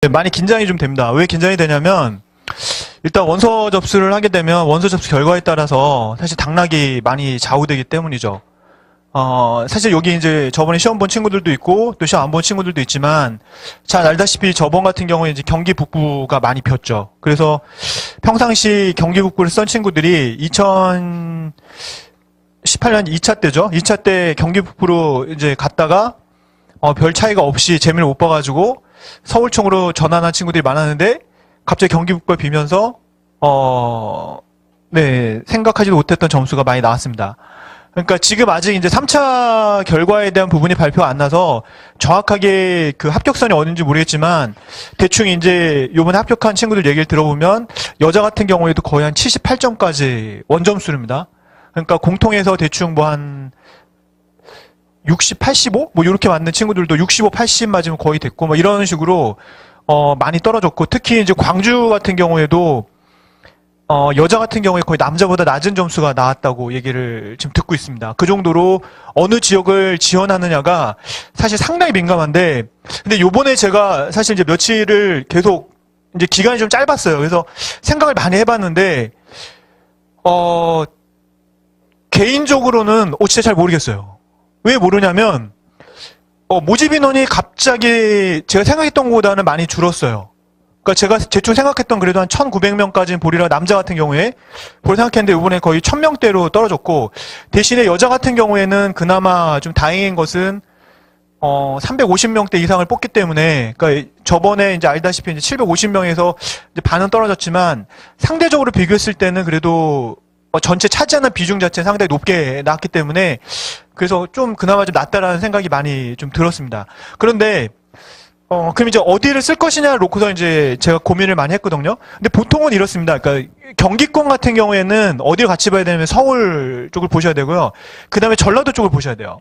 네, 많이 긴장이 좀 됩니다. 왜 긴장이 되냐면 일단 원서 접수를 하게 되면 원서 접수 결과에 따라서 사실 당락이 많이 좌우되기 때문이죠. 사실 여기 이제 저번에 시험 본 친구들도 있고 또 시험 안 본 친구들도 있지만 잘 알다시피 저번 같은 경우에 이제 경기 북부가 많이 폈죠. 그래서 평상시 경기 북부를 쓴 친구들이 2018년 2차 때죠. 2차 때 경기 북부로 이제 갔다가 별 차이가 없이 재미를 못 봐가지고 서울총으로 전환한 친구들이 많았는데 갑자기 경기 북부가 비면서 네, 생각하지도 못했던 점수가 많이 나왔습니다. 그러니까 지금 아직 이제 3차 결과에 대한 부분이 발표가 안 나서 정확하게 그 합격선이 어딘지 모르겠지만 대충 이제 요번에 합격한 친구들 얘기를 들어보면 여자 같은 경우에도 거의 한 78점까지 원점수입니다. 그러니까 공통에서 대충 뭐 한 60, 85? 뭐 이렇게 맞는 친구들도 65, 80 맞으면 거의 됐고 뭐 이런 식으로 많이 떨어졌고 특히 이제 광주 같은 경우에도 여자 같은 경우에 거의 남자보다 낮은 점수가 나왔다고 얘기를 지금 듣고 있습니다. 그 정도로 어느 지역을 지원하느냐가 사실 상당히 민감한데, 근데 요번에 제가 사실 이제 며칠을 계속 이제 기간이 좀 짧았어요. 그래서 생각을 많이 해봤는데, 개인적으로는 진짜 잘 모르겠어요. 왜 모르냐면, 모집 인원이 갑자기 제가 생각했던 것보다는 많이 줄었어요. 그러니까 제가 대충 생각했던 그래도 한 1,900명까지는 보리라 남자 같은 경우에 보리 생각했는데 이번에 거의 1,000명대로 떨어졌고 대신에 여자 같은 경우에는 그나마 좀 다행인 것은 350명대 이상을 뽑기 때문에 그러니까 저번에 이제 알다시피 이제 750명에서 이제 반은 떨어졌지만 상대적으로 비교했을 때는 그래도 전체 차지하는 비중 자체는 상당히 높게 나왔기 때문에 그래서 좀 그나마 좀 낫다라는 생각이 많이 좀 들었습니다. 그런데 그럼 이제 어디를 쓸 것이냐를 놓고서 이제 제가 고민을 많이 했거든요. 근데 보통은 이렇습니다. 그러니까 경기권 같은 경우에는 어디를 같이 봐야 되냐면 서울 쪽을 보셔야 되고요. 그 다음에 전라도 쪽을 보셔야 돼요.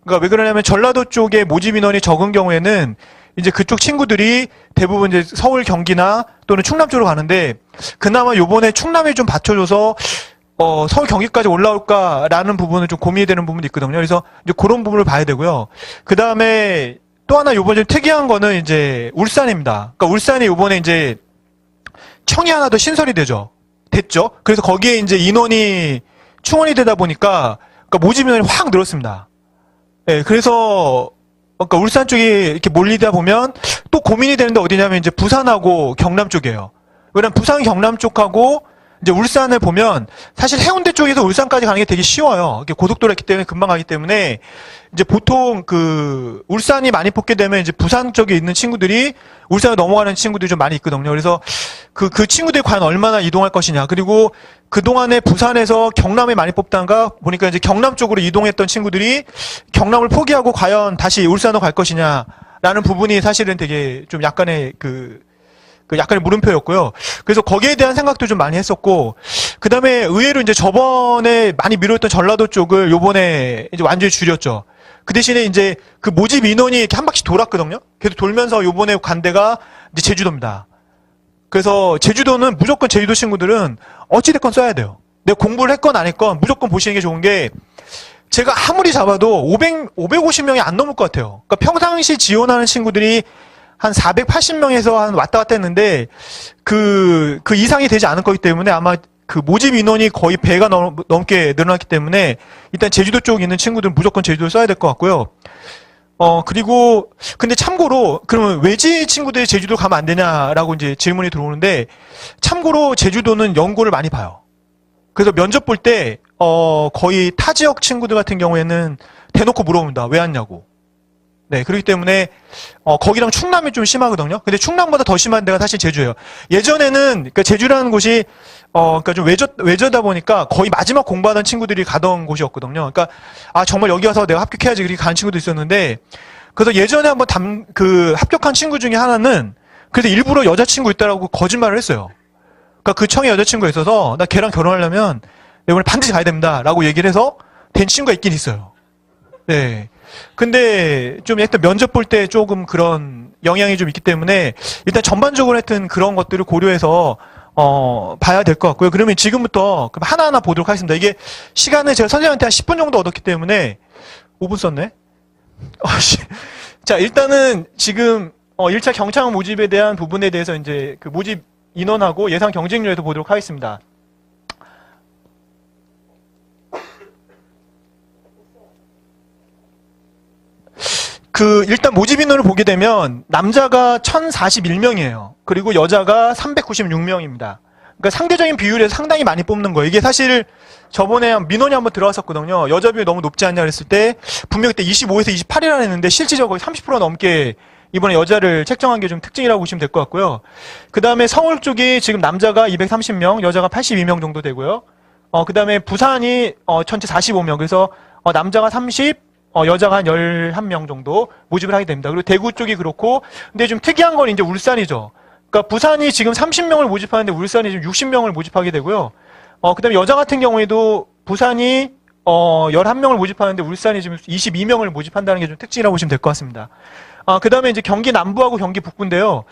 그러니까 왜 그러냐면 전라도 쪽에 모집 인원이 적은 경우에는 이제 그쪽 친구들이 대부분 이제 서울 경기나 또는 충남 쪽으로 가는데 그나마 요번에 충남이 좀 받쳐줘서 서울 경기까지 올라올까라는 부분은 좀 고민이 되는 부분도 있거든요. 그래서 이제 그런 부분을 봐야 되고요. 그 다음에 또 하나 요번에 좀 특이한 거는 이제 울산입니다. 그러니까 울산이 요번에 이제 청이 하나 더 신설이 됐죠. 그래서 거기에 이제 인원이 충원이 되다 보니까 그러니까 모집 인원이 확 늘었습니다. 네, 그래서 그러니까 울산 쪽이 이렇게 몰리다 보면 또 고민이 되는데 어디냐면 이제 부산하고 경남 쪽이에요. 왜냐면 부산 경남 쪽하고 이제 울산을 보면 사실 해운대 쪽에서 울산까지 가는 게 되게 쉬워요. 이렇게 고속도로 있기 때문에 금방 가기 때문에 이제 보통 그 울산이 많이 뽑게 되면 이제 부산 쪽에 있는 친구들이 울산에 넘어가는 친구들이 좀 많이 있거든요. 그래서 그 친구들이 과연 얼마나 이동할 것이냐. 그리고 그동안에 부산에서 경남에 많이 뽑다가 보니까 이제 경남 쪽으로 이동했던 친구들이 경남을 포기하고 과연 다시 울산으로 갈 것이냐라는 부분이 사실은 되게 좀 약간의 약간의 물음표였고요. 그래서 거기에 대한 생각도 좀 많이 했었고, 그 다음에 의외로 이제 저번에 많이 미뤄했던 전라도 쪽을 요번에 이제 완전히 줄였죠. 그 대신에 이제 그 모집 인원이 이렇게 한 바퀴 돌았거든요. 계속 돌면서 요번에 간 데가 이제 제주도입니다. 그래서 제주도는 무조건 제주도 친구들은 어찌됐건 써야 돼요. 내가 공부를 했건 안 했건 무조건 보시는 게 좋은 게 제가 아무리 잡아도 550명이 안 넘을 것 같아요. 그러니까 평상시 지원하는 친구들이 한 480명에서 한 왔다 갔다 했는데, 그 이상이 되지 않을 거기 때문에 아마 그 모집 인원이 거의 배가 넘게 늘어났기 때문에 일단 제주도 쪽에 있는 친구들은 무조건 제주도를 써야 될 것 같고요. 그리고, 근데 참고로, 그러면 외지 친구들이 제주도 가면 안 되냐라고 이제 질문이 들어오는데, 참고로 제주도는 연고를 많이 봐요. 그래서 면접 볼 때, 거의 타 지역 친구들 같은 경우에는 대놓고 물어봅니다. 왜 왔냐고. 네, 그렇기 때문에 거기랑 충남이 좀 심하거든요. 근데 충남보다 더 심한 데가 사실 제주예요. 예전에는 그러니까 제주라는 곳이 그러니까 좀 외저다 보니까 거의 마지막 공부하던 친구들이 가던 곳이었거든요. 그러니까 정말 여기 와서 내가 합격해야지 그렇게 가는 친구도 있었는데 그래서 예전에 한번 합격한 친구 중에 하나는 그래서 일부러 여자친구 있다라고 거짓말을 했어요. 그러니까 그 청에 여자친구가 있어서 나 걔랑 결혼하려면 내가 오늘 반드시 가야 됩니다라고 얘기를 해서 된 친구가 있긴 있어요. 네. 근데 좀 일단 면접 볼 때 조금 그런 영향이 좀 있기 때문에 일단 전반적으로 하여튼 그런 것들을 고려해서 봐야 될 것 같고요. 그러면 지금부터 그럼 하나하나 보도록 하겠습니다. 이게 시간을 제가 선생님한테 한 10분 정도 얻었기 때문에 5분 썼네. 자, 일단은 지금 1차 경창 모집에 대한 부분에 대해서 이제 그 모집 인원하고 예상 경쟁률에서 보도록 하겠습니다. 일단 모집 인원을 보게 되면 남자가 1041명이에요. 그리고 여자가 396명입니다. 그러니까 상대적인 비율에서 상당히 많이 뽑는 거예요. 이게 사실 저번에 민원이 한번 들어왔었거든요. 여자 비율이 너무 높지 않냐 그랬을 때 분명히 그때 25에서 28이라 했는데 실질적으로 거의 30% 넘게 이번에 여자를 책정한 게 좀 특징이라고 보시면 될 것 같고요. 그 다음에 서울 쪽이 지금 남자가 230명, 여자가 82명 정도 되고요. 그 다음에 부산이 전체 45명. 그래서 남자가 30, 여자가 한 11명 정도 모집을 하게 됩니다. 그리고 대구 쪽이 그렇고, 근데 좀 특이한 건 이제 울산이죠. 그러니까 부산이 지금 30명을 모집하는데 울산이 지금 60명을 모집하게 되고요. 그 다음에 여자 같은 경우에도 부산이 11명을 모집하는데 울산이 지금 22명을 모집한다는 게 좀 특징이라고 보시면 될 것 같습니다. 그 다음에 이제 경기 남부하고 경기 북부인데요.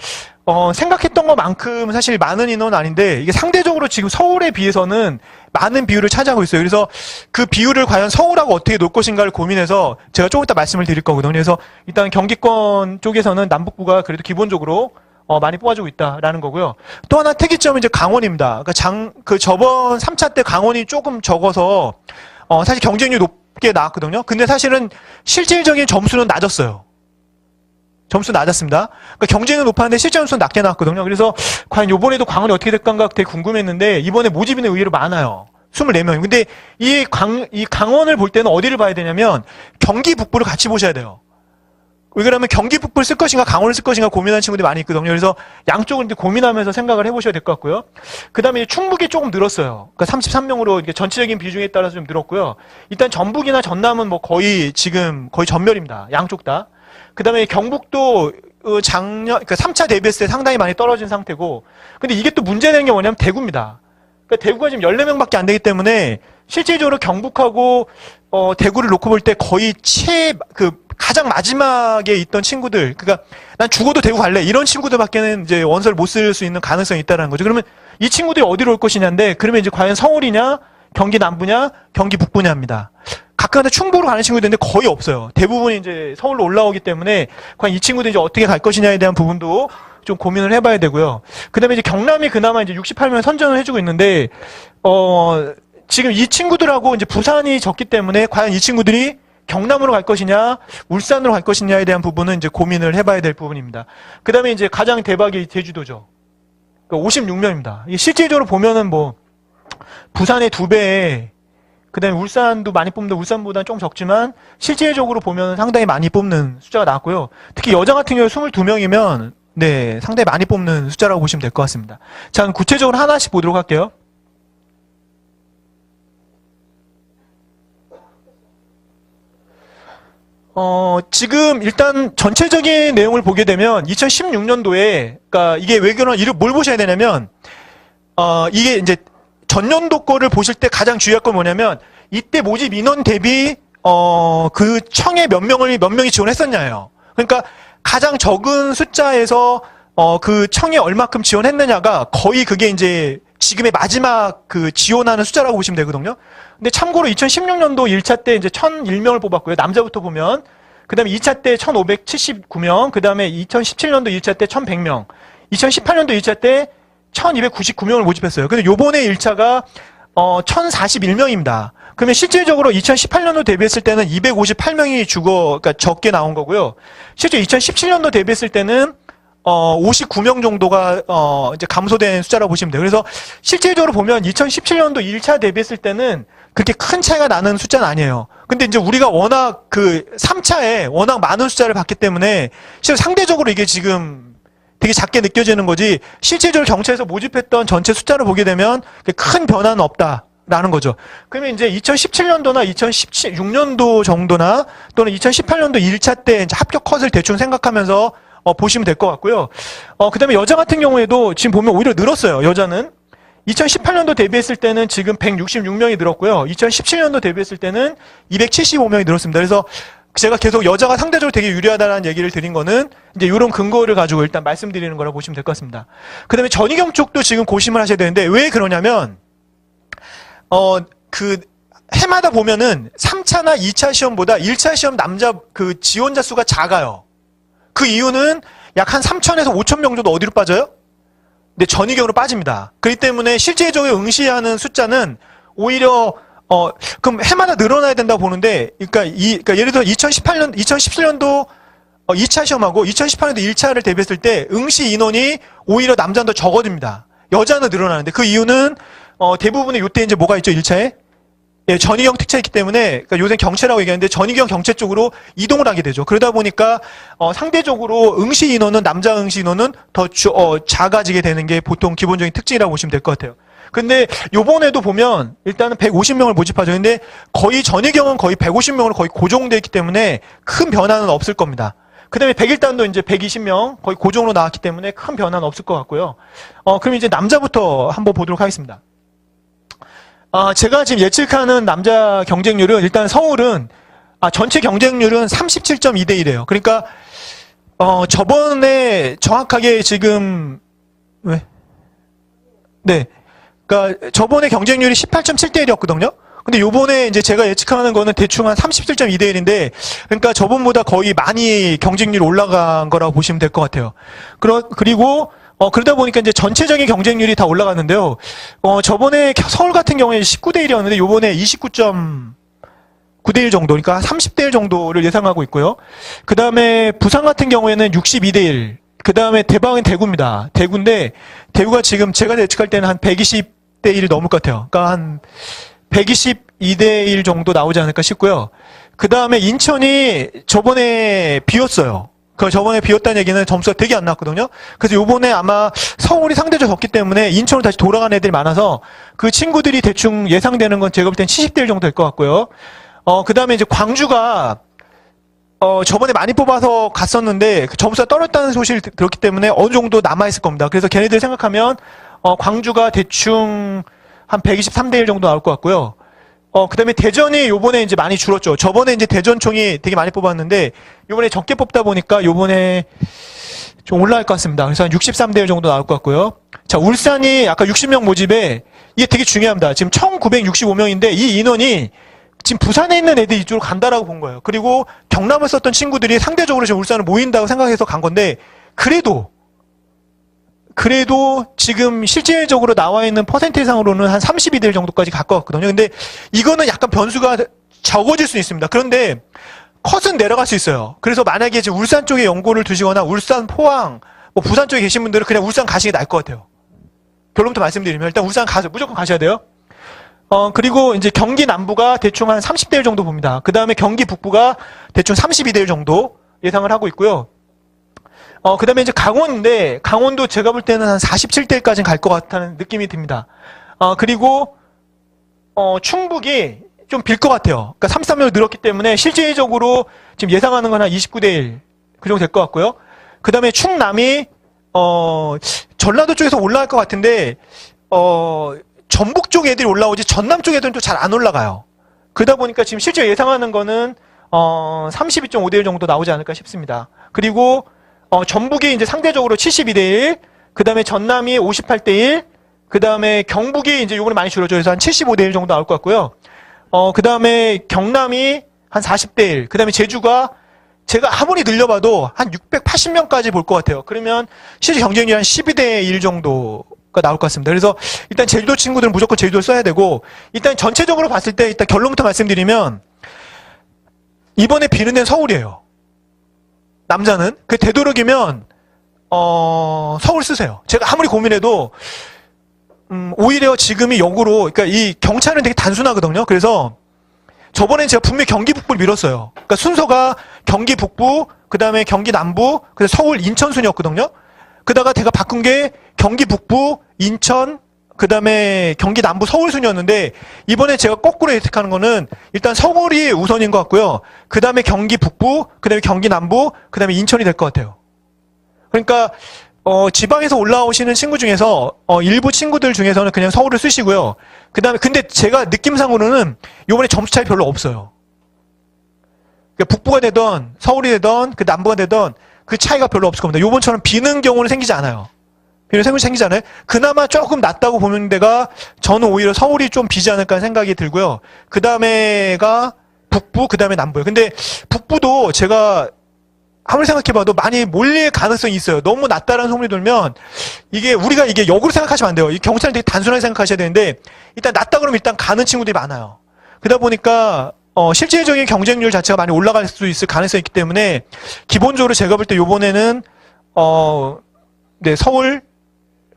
생각했던 것만큼 사실 많은 인원은 아닌데, 이게 상대적으로 지금 서울에 비해서는 많은 비율을 차지하고 있어요. 그래서 그 비율을 과연 서울하고 어떻게 놓을 것인가를 고민해서 제가 조금 이따 말씀을 드릴 거거든요. 그래서 일단 경기권 쪽에서는 남북부가 그래도 기본적으로 많이 뽑아주고 있다라는 거고요. 또 하나 특이점은 이제 강원입니다. 그러니까 저번 3차 때 강원이 조금 적어서, 사실 경쟁률이 높게 나왔거든요. 근데 사실은 실질적인 점수는 낮았어요. 점수 낮았습니다. 그러니까 경쟁은 높았는데 실제 점수는 낮게 나왔거든요. 그래서 과연 이번에도 강원이 어떻게 될 건가 되게 궁금했는데 이번에 모집인은 의외로 많아요. 24명. 근데 이 강원을 볼 때는 어디를 봐야 되냐면 경기 북부를 같이 보셔야 돼요. 왜 그러면 경기 북부를 쓸 것인가 강원을 쓸 것인가 고민하는 친구들이 많이 있거든요. 그래서 양쪽을 이제 고민하면서 생각을 해보셔야 될 것 같고요. 그 다음에 충북이 조금 늘었어요. 그러니까 33명으로 이게 전체적인 비중에 따라서 좀 늘었고요. 일단 전북이나 전남은 뭐 거의 전멸입니다. 양쪽 다. 그 다음에 경북도 그러니까 3차 대비했을 때 상당히 많이 떨어진 상태고, 근데 이게 또 문제되는 게 뭐냐면 대구입니다. 그러니까 대구가 지금 14명밖에 안 되기 때문에 실질적으로 경북하고 대구를 놓고 볼 때 거의 가장 마지막에 있던 친구들, 그러니까 난 죽어도 대구 갈래 이런 친구들밖에는 이제 원서를 못 쓸 수 있는 가능성이 있다는 거죠. 그러면 이 친구들이 어디로 올 것이냐인데, 그러면 이제 과연 서울이냐, 경기 남부냐, 경기 북부냐입니다. 가끔가다 충북으로 가는 친구들이 있는데 거의 없어요. 대부분이 이제 서울로 올라오기 때문에 과연 이 친구들이 이제 어떻게 갈 것이냐에 대한 부분도 좀 고민을 해봐야 되고요. 그 다음에 이제 경남이 그나마 이제 68명 선전을 해주고 있는데, 지금 이 친구들하고 이제 부산이 적기 때문에 과연 이 친구들이 경남으로 갈 것이냐, 울산으로 갈 것이냐에 대한 부분은 이제 고민을 해봐야 될 부분입니다. 그 다음에 이제 가장 대박이 제주도죠. 그러니까 56명입니다. 이게 실질적으로 보면은 뭐, 부산의 2배, 그 다음에 울산도 많이 뽑는데 울산보다는 좀 적지만 실질적으로 보면 상당히 많이 뽑는 숫자가 나왔고요. 특히 여자 같은 경우 22명이면 네, 상당히 많이 뽑는 숫자라고 보시면 될 것 같습니다. 자, 그럼 구체적으로 하나씩 보도록 할게요. 지금 일단 전체적인 내용을 보게 되면 2016년도에, 그러니까 이게 왜 뭘 보셔야 되냐면, 이게 이제 전년도 거를 보실 때 가장 중요할 건 뭐냐면, 이때 모집 인원 대비, 그 청에 몇 명이 지원했었냐예요. 그러니까 가장 적은 숫자에서, 그 청에 얼마큼 지원했느냐가 거의 그게 이제 지금의 마지막 그 지원하는 숫자라고 보시면 되거든요. 근데 참고로 2016년도 1차 때 이제 1001명을 뽑았고요. 남자부터 보면. 그 다음에 2차 때 1579명, 그 다음에 2017년도 1차 때 1100명, 2018년도 1차 때 1299명을 모집했어요. 근데 요번에 1차가 1041명입니다. 그러면 실질적으로 2018년도 대비했을 때는 258명이 그러니까 적게 나온 거고요. 실제 2017년도 대비했을 때는 59명 정도가 이제 감소된 숫자라고 보시면 돼요. 그래서 실질적으로 보면 2017년도 1차 대비했을 때는 그렇게 큰 차이가 나는 숫자는 아니에요. 근데 이제 우리가 워낙 3차에 워낙 많은 숫자를 봤기 때문에 실제 상대적으로 이게 지금 되게 작게 느껴지는 거지, 실질적으로 경찰에서 모집했던 전체 숫자를 보게 되면 큰 변화는 없다라는 거죠. 그러면 이제 2017년도나 2016년도 정도나 또는 2018년도 1차 때 이제 합격 컷을 대충 생각하면서 보시면 될 것 같고요. 그 다음에 여자 같은 경우에도 지금 보면 오히려 늘었어요. 여자는 2018년도 대비했을 때는 지금 166명이 늘었고요. 2017년도 대비했을 때는 275명이 늘었습니다. 그래서 제가 계속 여자가 상대적으로 되게 유리하다는 얘기를 드린 거는 이제 이런 근거를 가지고 일단 말씀드리는 거라고 보시면 될 것 같습니다. 그 다음에 전희경 쪽도 지금 고심을 하셔야 되는데, 왜 그러냐면, 해마다 보면은 3차나 2차 시험보다 1차 시험 남자 지원자 수가 작아요. 그 이유는 약 한 3,000에서 5,000명 정도 어디로 빠져요? 네, 전위경으로 빠집니다. 그렇기 때문에 실제적으로 응시하는 숫자는 오히려 그럼 해마다 늘어나야 된다고 보는데, 그러니까 예를 들어 2017년도 2차 시험하고 2018년도 1차를 대비했을 때 응시 인원이 오히려 남자는 더 적어집니다. 여자는 늘어나는데 그 이유는 대부분의 요때 이제 뭐가 있죠? 1차에? 예, 전위경 특차가 있기 때문에, 그러니까 요새 경채라고 얘기하는데 전위경 경채 쪽으로 이동을 하게 되죠. 그러다 보니까 상대적으로 응시 인원은, 남자 응시 인원은 더 작아지게 되는 게 보통 기본적인 특징이라고 보시면 될 것 같아요. 근데 요번에도 보면 일단은 150명을 모집하죠. 근데 거의 전위경은 거의 150명으로 거의 고정되어 있기 때문에 큰 변화는 없을 겁니다. 그 다음에 101단도 이제 120명 거의 고정으로 나왔기 때문에 큰 변화는 없을 것 같고요. 그럼 이제 남자부터 한번 보도록 하겠습니다. 제가 지금 예측하는 남자 경쟁률은, 일단 서울은 전체 경쟁률은 37.2대 1이에요. 그러니까 저번에 정확하게 지금 왜? 네. 그러니까 저번에 경쟁률이 18.7대 1이었거든요. 근데 요번에 이제 제가 예측하는 거는 대충 한 37.2대 1인데, 그러니까 저번보다 거의 많이 경쟁률이 올라간 거라고 보시면 될 것 같아요. 그리고 그러다 보니까 이제 전체적인 경쟁률이 다 올라갔는데요. 저번에 서울 같은 경우에 19대 1이었는데 요번에 29.9대 1 정도, 그러니까 30대 1 정도를 예상하고 있고요. 그 다음에 부산 같은 경우에는 62대 1. 그 다음에 대방은 대구입니다. 대구인데, 대구가 지금 제가 예측할 때는 한 120대 1이 넘을 것 같아요. 그러니까 한 122대 1 정도 나오지 않을까 싶고요. 그 다음에 인천이 저번에 비었어요. 저번에 비었다는 얘기는 점수가 되게 안 나왔거든요. 그래서 요번에 아마 서울이 상대적으로 적기 때문에 인천으로 다시 돌아가는 애들이 많아서 그 친구들이 대충 예상되는 건 제가 볼 땐 70대 1 정도 될 것 같고요. 그 다음에 이제 광주가 저번에 많이 뽑아서 갔었는데 그 점수가 떨어졌다는 소식을 들었기 때문에 어느 정도 남아있을 겁니다. 그래서 걔네들 생각하면 광주가 대충 한 123대 1 정도 나올 것 같고요. 그 다음에 대전이 요번에 이제 많이 줄었죠. 저번에 이제 대전총이 되게 많이 뽑았는데, 요번에 적게 뽑다 보니까 요번에 좀 올라갈 것 같습니다. 그래서 한 63대 1 정도 나올 것 같고요. 자, 울산이 아까 60명 모집에, 이게 되게 중요합니다. 지금 1965명인데, 이 인원이 지금 부산에 있는 애들이 이쪽으로 간다라고 본 거예요. 그리고 경남을 썼던 친구들이 상대적으로 지금 울산을 모인다고 생각해서 간 건데, 그래도 지금 실질적으로 나와 있는 퍼센테이상으로는 한 32대 1 정도까지 갈 것 같거든요. 근데 이거는 약간 변수가 적어질 수 있습니다. 그런데 컷은 내려갈 수 있어요. 그래서 만약에 지금 울산 쪽에 연고를 두시거나 울산, 포항, 뭐 부산 쪽에 계신 분들은 그냥 울산 가시는 게 나을 것 같아요. 결론부터 말씀드리면 일단 울산 무조건 가셔야 돼요. 그리고 이제 경기 남부가 대충 한 30대 1 정도 봅니다. 그 다음에 경기 북부가 대충 32대 1 정도 예상을 하고 있고요. 그 다음에 이제 강원인데, 강원도 제가 볼 때는 한 47대 1까지는 갈 것 같다는 느낌이 듭니다. 그리고, 충북이 좀 빌 것 같아요. 그러니까 33명 늘었기 때문에 실질적으로 지금 예상하는 건 한 29대 1. 그 정도 될 것 같고요. 그 다음에 충남이, 전라도 쪽에서 올라갈 것 같은데, 전북 쪽 애들이 올라오지 전남 쪽 애들은 또 잘 안 올라가요. 그러다 보니까 지금 실제 예상하는 거는, 32.5대 1 정도 나오지 않을까 싶습니다. 그리고, 전북이 이제 상대적으로 72대 1, 그 다음에 전남이 58대 1, 그 다음에 경북이 이제 요번에 많이 줄어져 서 한 75대 1 정도 나올 것 같고요. 그 다음에 경남이 한 40대 1, 그 다음에 제주가 제가 아무리 늘려봐도 한 680명까지 볼 것 같아요. 그러면 실제 경쟁률이 한 12대 1 정도가 나올 것 같습니다. 그래서 일단 제주도 친구들은 무조건 제주도를 써야 되고, 일단 전체적으로 봤을 때 일단 결론부터 말씀드리면, 이번에 비는 데는 서울이에요. 남자는. 되도록이면 서울 쓰세요. 제가 아무리 고민해도 오히려 지금이 역으로, 그러니까 이 경차는 되게 단순하거든요. 그래서 저번엔 제가 분명히 경기 북부를 밀었어요. 그러니까 순서가 경기 북부, 그 다음에 경기 남부, 그래서 서울, 인천 순이었거든요. 그다가 제가 바꾼 게 경기 북부, 인천, 그 다음에 경기 남부, 서울 순이었는데, 이번에 제가 거꾸로 예측하는 거는 일단 서울이 우선인 것 같고요. 그 다음에 경기 북부, 그 다음에 경기 남부, 그 다음에 인천이 될 것 같아요. 그러니까 지방에서 올라오시는 친구 중에서 일부 친구들 중에서는 그냥 서울을 쓰시고요. 그 다음에 근데 제가 느낌상으로는 이번에 점수 차이 별로 없어요. 그러니까 북부가 되던 서울이 되던 그 남부가 되던 그 차이가 별로 없을 겁니다. 요번처럼 비는 경우는 생기지 않아요. 비는 생기잖아요. 그나마 조금 낫다고 보는 데가 저는 오히려 서울이 좀 비지 않을까 생각이 들고요. 그 다음에가 북부, 그 다음에 남부예요. 근데 북부도 제가 아무리 생각해봐도 많이 몰릴 가능성이 있어요. 너무 낮다라는 소문이 돌면 우리가 이게 역으로 생각하시면 안 돼요. 이 경우차는 되게 단순하게 생각하셔야 되는데 일단 낮다 그러면 일단 가는 친구들이 많아요. 그러다 보니까 실질적인 경쟁률 자체가 많이 올라갈 수 있을 가능성이 있기 때문에 기본적으로 제가 볼 때 요번에는 네, 서울,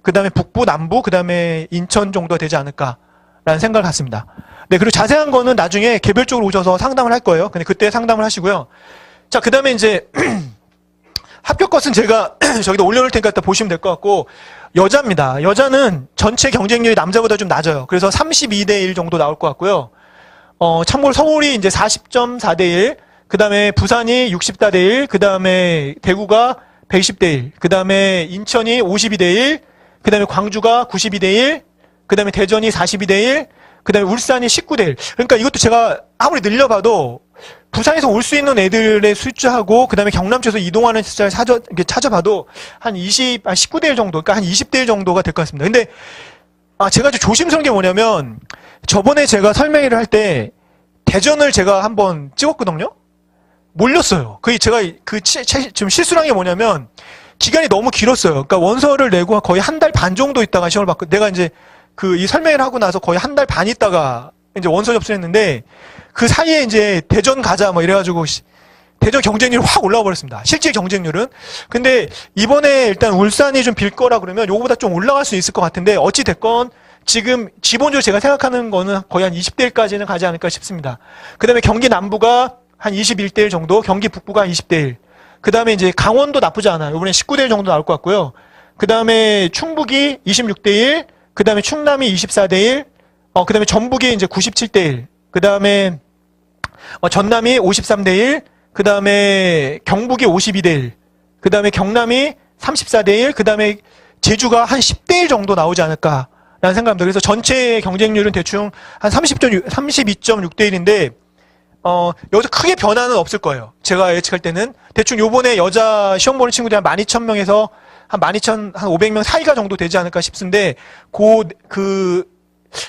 그 다음에 북부, 남부, 그 다음에 인천 정도가 되지 않을까라는 생각을 갖습니다. 네, 그리고 자세한 거는 나중에 개별적으로 오셔서 상담을 할 거예요. 근데 그때 상담을 하시고요. 자, 그 다음에 이제 합격 것은 제가 저기다 올려놓을 테니까 또 보시면 될 것 같고, 여자입니다. 여자는 전체 경쟁률이 남자보다 좀 낮아요. 그래서 32대 1 정도 나올 것 같고요. 참고로 서울이 이제 40.4대 1, 그 다음에 부산이 64대 1, 그 다음에 대구가 120대 1, 그 다음에 인천이 52대 1, 그 다음에 광주가 92대 1, 그 다음에 대전이 42대 1, 그 다음에 울산이 19대 1. 그러니까 이것도 제가 아무리 늘려봐도 부산에서 올 수 있는 애들의 숫자하고 그 다음에 경남 쪽에서 이동하는 숫자를 찾아봐도 한 19대 1 정도, 그러니까 한 20대 1 정도가 될 것 같습니다. 근데 제가 좀 조심스러운 게 뭐냐면 저번에 제가 설명회를 할 때 대전을 제가 한번 찍었거든요. 몰렸어요. 제가 지금 실수한 게 뭐냐면 기간이 너무 길었어요. 그러니까 원서를 내고 거의 한 달 반 정도 있다가 시험을 받고 내가 이제 이 설명회를 하고 나서 거의 한 달 반 있다가 이제 원서 접수를 했는데 그 사이에 이제 대전 가자 뭐 이래가지고 대전 경쟁률이 확 올라와 버렸습니다. 실질 경쟁률은. 근데 이번에 일단 울산이 좀 빌 거라 그러면 요거보다 좀 올라갈 수 있을 것 같은데 어찌 됐건 지금 기본적으로 제가 생각하는 거는 거의 한 20대 1까지는 가지 않을까 싶습니다. 그 다음에 경기 남부가 한 21대 1 정도, 경기 북부가 20대 1. 그 다음에 이제 강원도 나쁘지 않아요. 이번에 19대 1 정도 나올 것 같고요. 그 다음에 충북이 26대 1, 그 다음에 충남이 24대 1, 그 다음에 전북이 이제 97대 1, 그 다음에 전남이 53대 1, 그 다음에 경북이 52대 1, 그 다음에 경남이 34대 1, 그 다음에 제주가 한 10대 1 정도 나오지 않을까라는 생각합니다. 그래서 전체 경쟁률은 대충 한 32.6대 1인데 여기서 크게 변화는 없을 거예요. 제가 예측할 때는 대충 요번에 여자 시험 보는 친구들이 한 12,000명에서 한 12,500명 사이가 정도 되지 않을까 싶은데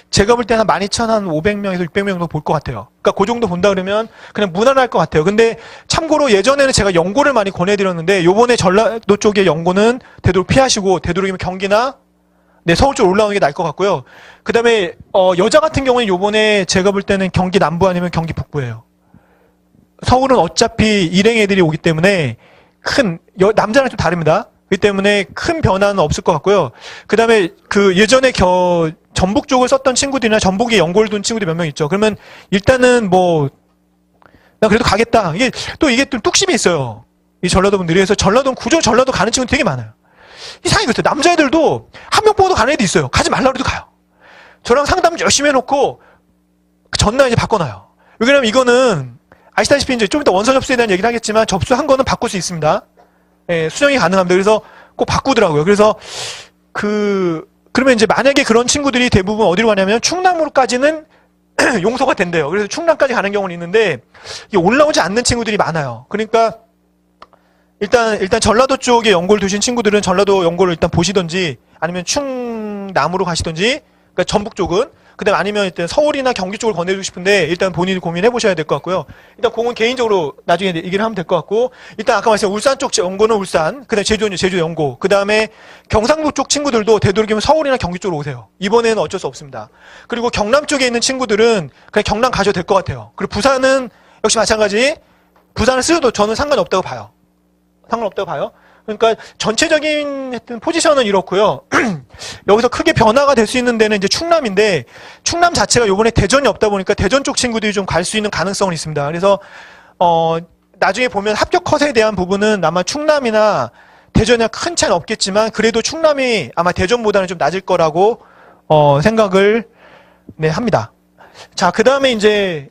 제가 볼 때는 한 12,500명에서 600명 정도 볼 것 같아요. 그러니까 그 정도 본다 그러면 그냥 무난할 것 같아요. 근데 참고로 예전에는 제가 연고를 많이 권해드렸는데 요번에 전라도 쪽의 연고는 되도록 피하시고 되도록이면 경기나 서울 쪽으로 올라오는 게 나을 것 같고요. 그 다음에 여자 같은 경우는 요번에 제가 볼 때는 경기 남부 아니면 경기 북부예요. 서울은 어차피 일행 애들이 오기 때문에 남자랑 좀 다릅니다. 그렇기 때문에 큰 변화는 없을 것 같고요. 그 다음에 예전에 전북 쪽을 썼던 친구들이나 전북에 연고를 둔 친구들이 몇 명 있죠. 그러면 일단은 나 그래도 가겠다. 이게 또 뚝심이 있어요. 이 전라도 분들이. 그래서 전라도 가는 친구들 되게 많아요. 이상하게 그렇죠. 남자애들도 한 명 뽑아도 가는 애도 있어요. 가지 말라 그래도 가요. 저랑 상담 열심히 해놓고 전날 이제 바꿔놔요. 왜냐면 이거는 아시다시피 이제 좀 이따 원서 접수에 대한 얘기를 하겠지만 접수한 거는 바꿀 수 있습니다. 예, 수정이 가능합니다. 그래서 꼭 바꾸더라고요. 그래서 그러면 이제 만약에 그런 친구들이 대부분 어디로 가냐면 충남으로까지는 용서가 된대요. 그래서 충남까지 가는 경우는 있는데 이게 올라오지 않는 친구들이 많아요. 그러니까 일단 전라도 쪽에 연고를 두신 친구들은 전라도 연고를 일단 보시던지 아니면 충남으로 가시던지, 그러니까 전북 쪽은, 그다음 아니면 일단 서울이나 경기 쪽을 권해주고 싶은데 일단 본인이 고민해 보셔야 될 것 같고요. 일단 그건 개인적으로 나중에 얘기를 하면 될 것 같고, 일단 아까 말씀드린 울산 쪽 연고는 울산, 그다음 제주 연고, 그다음에 경상도 쪽 친구들도 되도록이면 서울이나 경기 쪽으로 오세요. 이번에는 어쩔 수 없습니다. 그리고 경남 쪽에 있는 친구들은 그냥 경남 가셔도 될 것 같아요. 그리고 부산은 역시 마찬가지, 부산을 쓰셔도 저는 상관없다고 봐요. 그러니까 전체적인 포지션은 이렇고요. 여기서 크게 변화가 될 수 있는 데는 이제 충남인데, 충남 자체가 요번에 대전이 없다 보니까 대전 쪽 친구들이 좀 갈 수 있는 가능성은 있습니다. 그래서 나중에 보면 합격 컷에 대한 부분은 아마 충남이나 대전이나 큰 차이는 없겠지만 그래도 충남이 아마 대전보다는 좀 낮을 거라고 생각을 합니다. 자, 그 다음에 이제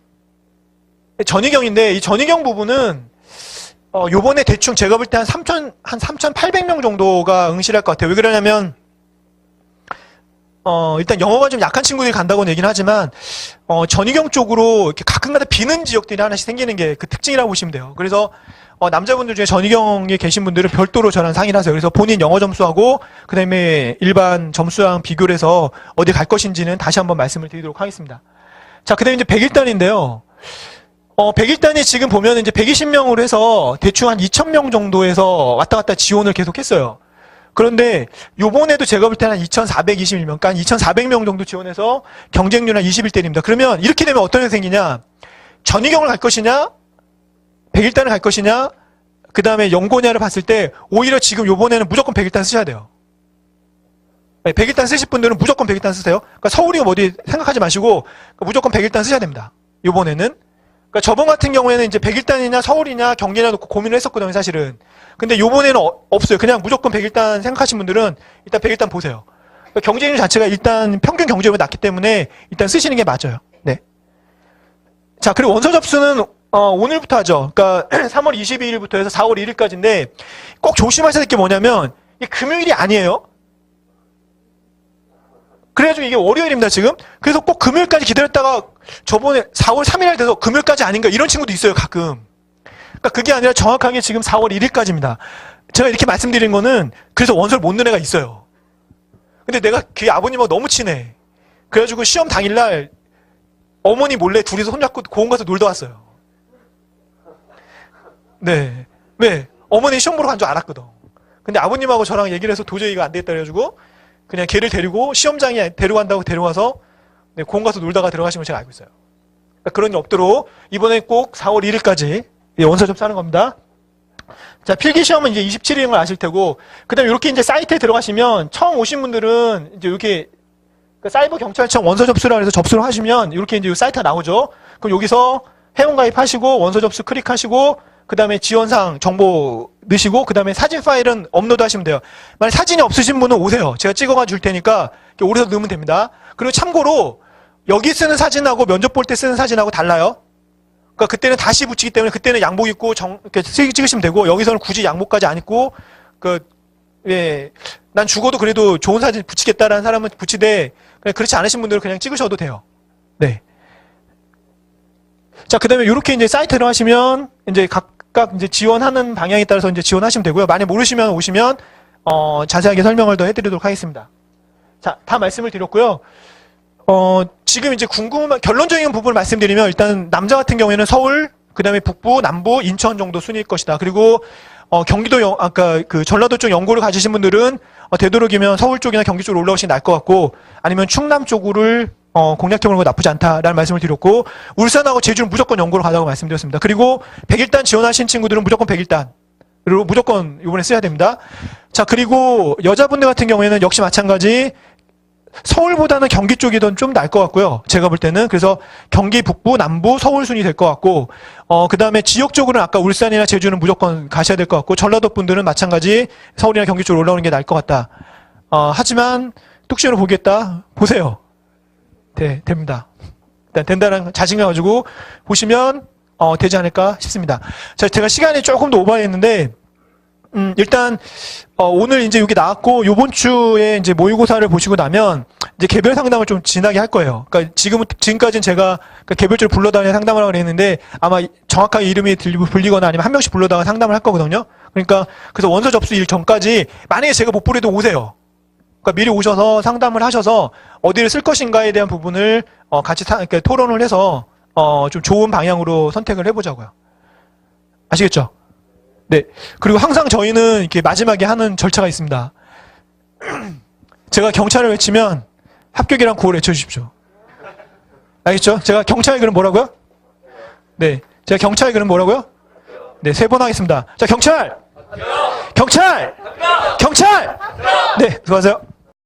전희경인데, 이 전희경 부분은 요번에 대충 제가 볼 때 한 3,800명 정도가 응시할 것 같아요. 왜 그러냐면, 일단 영어가 좀 약한 친구들이 간다고는 얘기는 하지만, 전희경 쪽으로 이렇게 가끔가다 비는 지역들이 하나씩 생기는 게 그 특징이라고 보시면 돼요. 그래서, 남자분들 중에 전희경에 계신 분들은 별도로 저랑 상의를 하세요. 그래서 본인 영어 점수하고, 그 다음에 일반 점수랑 비교를 해서 어디 갈 것인지는 다시 한번 말씀을 드리도록 하겠습니다. 자, 그 다음에 이제 101단인데요. 101단이 지금 보면 이제 120명으로 해서 대충 한 2,000명 정도에서 왔다 갔다 지원을 계속 했어요. 그런데 요번에도 제가 볼 때는 한 2,421명, 그러니까 2,400명 정도 지원해서 경쟁률 한 21대입니다. 그러면 이렇게 되면 어떤 일이 생기냐? 전위경을 갈 것이냐? 101단을 갈 것이냐? 그 다음에 연고냐를 봤을 때 오히려 지금 요번에는 무조건 101단 쓰셔야 돼요. 네, 101단 쓰실 분들은 무조건 101단 쓰세요. 그러니까 서울이 뭐 어디 생각하지 마시고 무조건 101단 쓰셔야 됩니다. 요번에는. 그러니까 저번 같은 경우에는 이제 101단이냐 서울이냐 경기냐 놓고 고민을 했었거든요, 사실은. 근데 요번에는 없어요. 그냥 무조건 101단 생각하신 분들은 일단 101단 보세요. 그러니까 경쟁률 자체가 일단 평균 경쟁률이 낮기 때문에 일단 쓰시는 게 맞아요. 네. 자, 그리고 원서 접수는 오늘부터 하죠. 그러니까 3월 22일부터 해서 4월 1일까지인데 꼭 조심하셔야 될 게 뭐냐면 이게 금요일이 아니에요. 그래가지고 이게 월요일입니다, 지금. 그래서 꼭 금요일까지 기다렸다가 저번에 4월 3일 돼서 금요일까지 아닌가 이런 친구도 있어요, 가끔. 그러니까 그게 아니라 정확하게 지금 4월 1일까지입니다. 제가 이렇게 말씀드린 거는 그래서 원서를 못 넣는 애가 있어요. 근데 내가 그 아버님하고 너무 친해. 그래가지고 시험 당일날 어머니 몰래 둘이서 손잡고 공원 가서 놀다 왔어요. 네. 왜? 어머니 시험 보러 간 줄 알았거든. 근데 아버님하고 저랑 얘기를 해서 도저히 이거 안 되겠다 그래가지고 그냥 걔를 데리고 시험장에 데려간다고 데려와서 네, 공원 가서 놀다가 들어가신 걸 제가 알고 있어요. 그러니까 그런 일 없도록 이번에 꼭 4월 1일까지 원서 접수하는 겁니다. 자, 필기시험은 이제 27일인 걸 아실 테고, 그 다음에 이렇게 이제 사이트에 들어가시면 처음 오신 분들은 이제 이렇게 사이버 경찰청 원서 접수라 해서 접수를 하시면 이렇게 이제 사이트가 나오죠. 그럼 여기서 회원가입하시고 원서 접수 클릭하시고 그 다음에 지원사항 정보 넣으시고 그 다음에 사진 파일은 업로드 하시면 돼요. 만약 사진이 없으신 분은 오세요. 제가 찍어가 줄 테니까 오래서 넣으면 됩니다. 그리고 참고로 여기 쓰는 사진하고 면접 볼 때 쓰는 사진하고 달라요. 그러니까 그때는 다시 붙이기 때문에 그때는 양복 입고 이렇게 찍으시면 되고 여기서는 굳이 양복까지 안 입고 난 죽어도 그래도 좋은 사진 붙이겠다라는 사람은 붙이되 그렇지 않으신 분들은 그냥 찍으셔도 돼요. 네. 자, 그 다음에 이렇게 이제 사이트 들어가시면 이제 각각 이제 지원하는 방향에 따라서 이제 지원하시면 되고요. 만약 모르시면 오시면 자세하게 설명을 더 해드리도록 하겠습니다. 자, 다 말씀을 드렸고요. 지금 이제 궁금한 결론적인 부분을 말씀드리면 일단 남자 같은 경우에는 서울, 그 다음에 북부, 남부, 인천 정도 순위일 것이다. 그리고 경기도 아까 그 전라도 쪽 연고를 가지신 분들은 되도록이면 서울 쪽이나 경기 쪽으로 올라오시는 게 나을 것 같고 아니면 충남 쪽을 공략해보는 거 나쁘지 않다라는 말씀을 드렸고 울산하고 제주는 무조건 연고를 가자고 말씀드렸습니다. 그리고 101단 지원하신 친구들은 무조건 101단 그리고 무조건 이번에 써야 됩니다. 자, 그리고 여자분들 같은 경우에는 역시 마찬가지 서울보다는 경기 쪽이 좀 나을 것 같고요. 제가 볼 때는. 그래서 경기 북부, 남부, 서울 순이 될 것 같고, 그 다음에 지역적으로는 아까 울산이나 제주는 무조건 가셔야 될 것 같고, 전라도 분들은 마찬가지 서울이나 경기 쪽으로 올라오는 게 나을 것 같다. 하지만 뚝심으로 보겠다. 보세요. 네, 됩니다. 일단 된다는 자신감 가지고 보시면, 되지 않을까 싶습니다. 자, 제가 시간이 조금 더 오버했는데, 일단 오늘 이제 여기 나왔고 요번 주에 이제 모의고사를 보시고 나면 이제 개별 상담을 좀 진하게 할 거예요. 그러니까 지금까지는 제가 개별적으로 불러다니는 상담을 하고 그랬는데 아마 정확하게 이름이 불리거나 아니면 한 명씩 불러다가 상담을 할 거거든요. 그러니까 그래서 원서 접수 일 전까지 만약에 제가 못 부르도 오세요. 그러니까 미리 오셔서 상담을 하셔서 어디를 쓸 것인가에 대한 부분을 같이 이렇게 토론을 해서 좀 좋은 방향으로 선택을 해보자고요. 아시겠죠? 네. 그리고 항상 저희는 이렇게 마지막에 하는 절차가 있습니다. 제가 경찰을 외치면 합격이랑 구호를 외쳐주십시오. 알겠죠? 제가 경찰 그럼 뭐라고요? 네. 제가 경찰 그럼 뭐라고요? 네. 3번 하겠습니다. 자, 경찰! 경찰! 경찰! 네. 수고하세요.